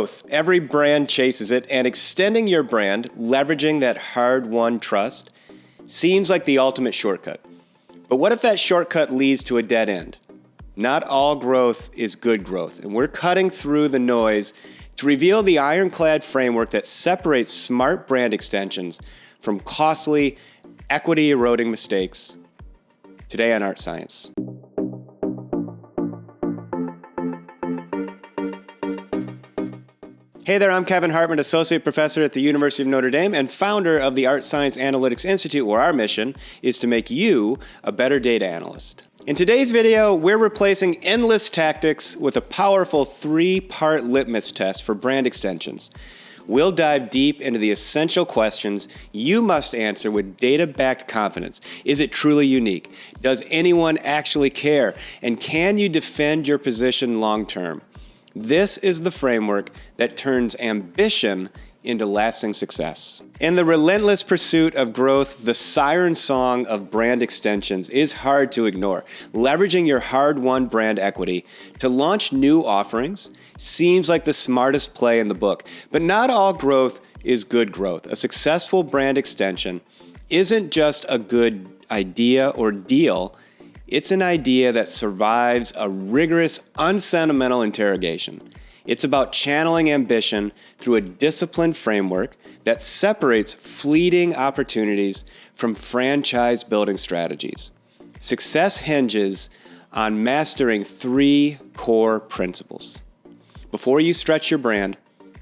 growth. Every brand chases it, and extending your brand, leveraging that hard-won trust, seems like the ultimate shortcut. But what if that shortcut leads to a dead end? Not all growth is good growth, and we're cutting through the noise to reveal the ironclad framework that separates smart brand extensions from costly, equity-eroding mistakes. Today on Art+Science. Hey there, I'm Kevin Hartman, Associate Professor at the University of Notre Dame and founder of the Art+Science Analytics Institute, where our mission is to make you a better data analyst. In today's video, we're replacing endless tactics with a powerful 3-part litmus test for brand extensions. We'll dive deep into the essential questions you must answer with data-backed confidence. Is it truly unique? Does anyone actually care? And can you defend your position long-term? This is the framework that turns ambition into lasting success. In the relentless pursuit of growth, the siren song of brand extensions is hard to ignore. Leveraging your hard-won brand equity to launch new offerings seems like the smartest play in the book. But not all growth is good growth. A successful brand extension isn't just a good idea or deal. It's an idea that survives a rigorous, unsentimental interrogation. It's about channeling ambition through a disciplined framework that separates fleeting opportunities from franchise-building strategies. Success hinges on mastering 3 core principles. Before you stretch your brand,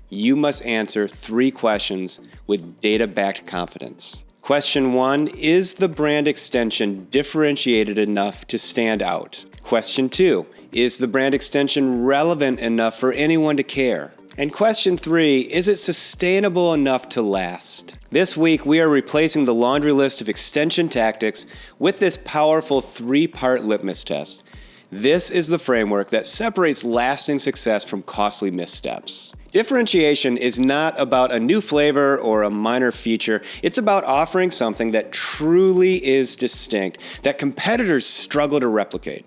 you must answer 3 questions with data-backed confidence. Question 1, is the brand extension differentiated enough to stand out? Question 2, is the brand extension relevant enough for anyone to care? And question 3, is it sustainable enough to last? This week, we are replacing the laundry list of extension tactics with this powerful 3-part litmus test. This is the framework that separates lasting success from costly missteps. Differentiation is not about a new flavor or a minor feature. It's about offering something that truly is distinct, that competitors struggle to replicate.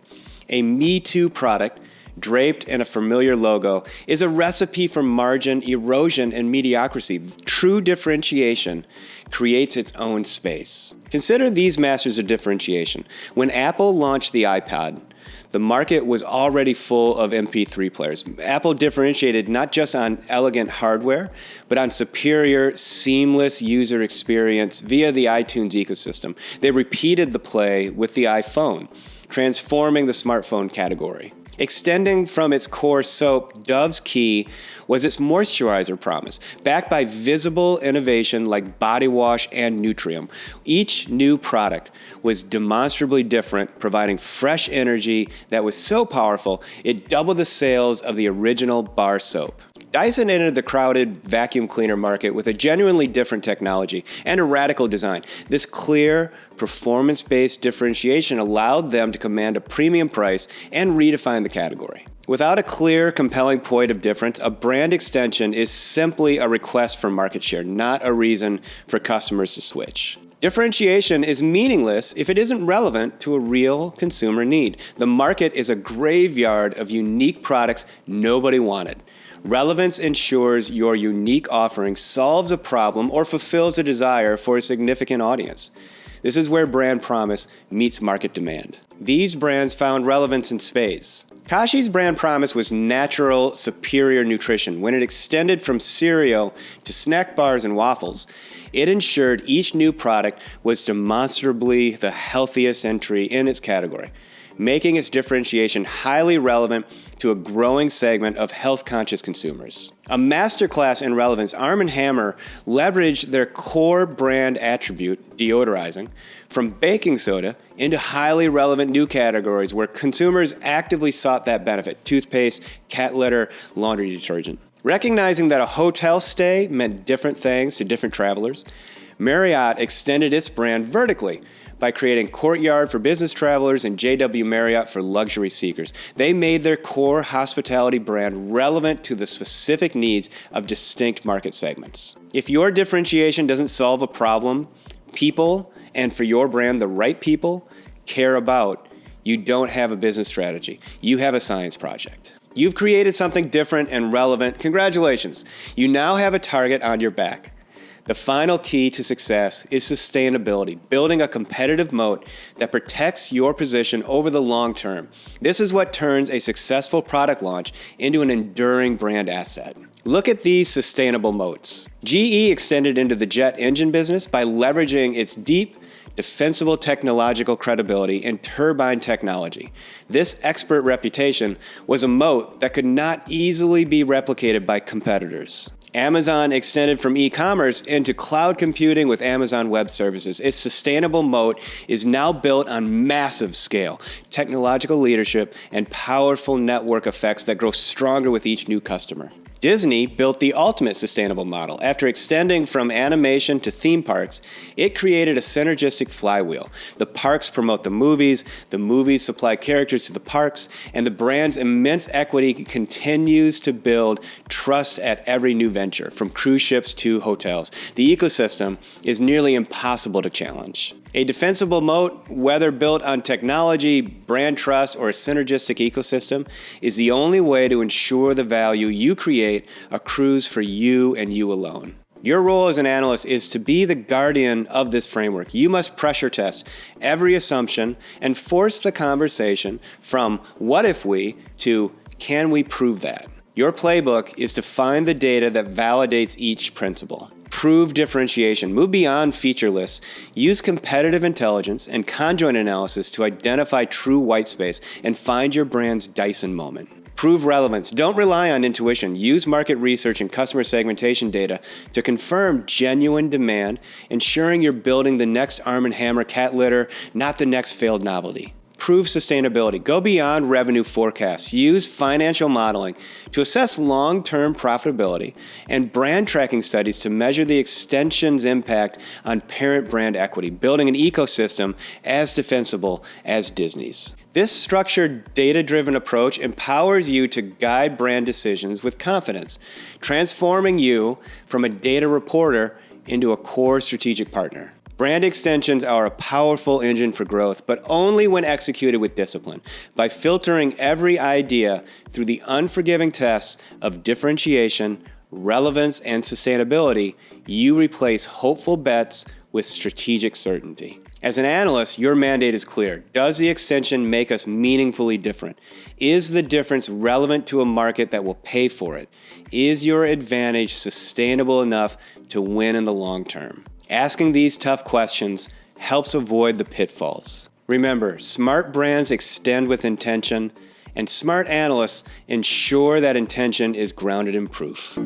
A Me Too product draped in a familiar logo is a recipe for margin erosion and mediocrity. True differentiation creates its own space. Consider these masters of differentiation. When Apple launched the iPod, the market was already full of MP3 players. Apple differentiated not just on elegant hardware, but on superior, seamless user experience via the iTunes ecosystem. They repeated the play with the iPhone, transforming the smartphone category. Extending from its core soap, Dove's key was its moisturizer promise, backed by visible innovation like body wash and Nutrium. Each new product was demonstrably different, providing fresh energy that was so powerful it doubled the sales of the original bar soap. Dyson entered the crowded vacuum cleaner market with a genuinely different technology and a radical design. This clear, performance-based differentiation allowed them to command a premium price and redefine the category. Without a clear, compelling point of difference, a brand extension is simply a request for market share, not a reason for customers to switch. Differentiation is meaningless if it isn't relevant to a real consumer need. The market is a graveyard of unique products nobody wanted. Relevance ensures your unique offering solves a problem or fulfills a desire for a significant audience. This is where brand promise meets market demand. These brands found relevance in spades. Kashi's brand promise was natural, superior nutrition. When it extended from cereal to snack bars and waffles, it ensured each new product was demonstrably the healthiest entry in its category, making its differentiation highly relevant to a growing segment of health-conscious consumers. A masterclass in relevance, Arm & Hammer leveraged their core brand attribute, deodorizing, from baking soda into highly relevant new categories where consumers actively sought that benefit: toothpaste, cat litter, laundry detergent. Recognizing that a hotel stay meant different things to different travelers, Marriott extended its brand vertically by creating Courtyard for business travelers and JW Marriott for luxury seekers. They made their core hospitality brand relevant to the specific needs of distinct market segments. If your differentiation doesn't solve a problem people, and for your brand the right people, care about, you don't have a business strategy. You have a science project. You've created something different and relevant. Congratulations. You now have a target on your back. The final key to success is sustainability, building a competitive moat that protects your position over the long term. This is what turns a successful product launch into an enduring brand asset. Look at these sustainable moats. GE extended into the jet engine business by leveraging its deep, defensible technological credibility in turbine technology. This expert reputation was a moat that could not easily be replicated by competitors. Amazon extended from e-commerce into cloud computing with Amazon Web Services. Its sustainable moat is now built on massive scale, technological leadership, and powerful network effects that grow stronger with each new customer. Disney built the ultimate sustainable model. After extending from animation to theme parks, it created a synergistic flywheel. The parks promote the movies supply characters to the parks, and the brand's immense equity continues to build trust at every new venture, from cruise ships to hotels. The ecosystem is nearly impossible to challenge. A defensible moat, whether built on technology, brand trust, or a synergistic ecosystem, is the only way to ensure the value you create accrues for you and you alone. Your role as an analyst is to be the guardian of this framework. You must pressure test every assumption and force the conversation from what if we to can we prove that. Your playbook is to find the data that validates each principle. Prove differentiation. Move beyond feature lists. Use competitive intelligence and conjoint analysis to identify true white space and find your brand's Dyson moment. Prove relevance. Don't rely on intuition. Use market research and customer segmentation data to confirm genuine demand, ensuring you're building the next Arm & Hammer cat litter, not the next failed novelty. Prove sustainability. Go beyond revenue forecasts. Use financial modeling to assess long-term profitability and brand tracking studies to measure the extension's impact on parent brand equity, building an ecosystem as defensible as Disney's. This structured, data-driven approach empowers you to guide brand decisions with confidence, transforming you from a data reporter into a core strategic partner. Brand extensions are a powerful engine for growth, but only when executed with discipline. By filtering every idea through the unforgiving tests of differentiation, relevance, and sustainability, you replace hopeful bets with strategic certainty. As an analyst, your mandate is clear. Does the extension make us meaningfully different? Is the difference relevant to a market that will pay for it? Is your advantage sustainable enough to win in the long term? Asking these tough questions helps avoid the pitfalls. Remember, smart brands extend with intention, and smart analysts ensure that intention is grounded in proof.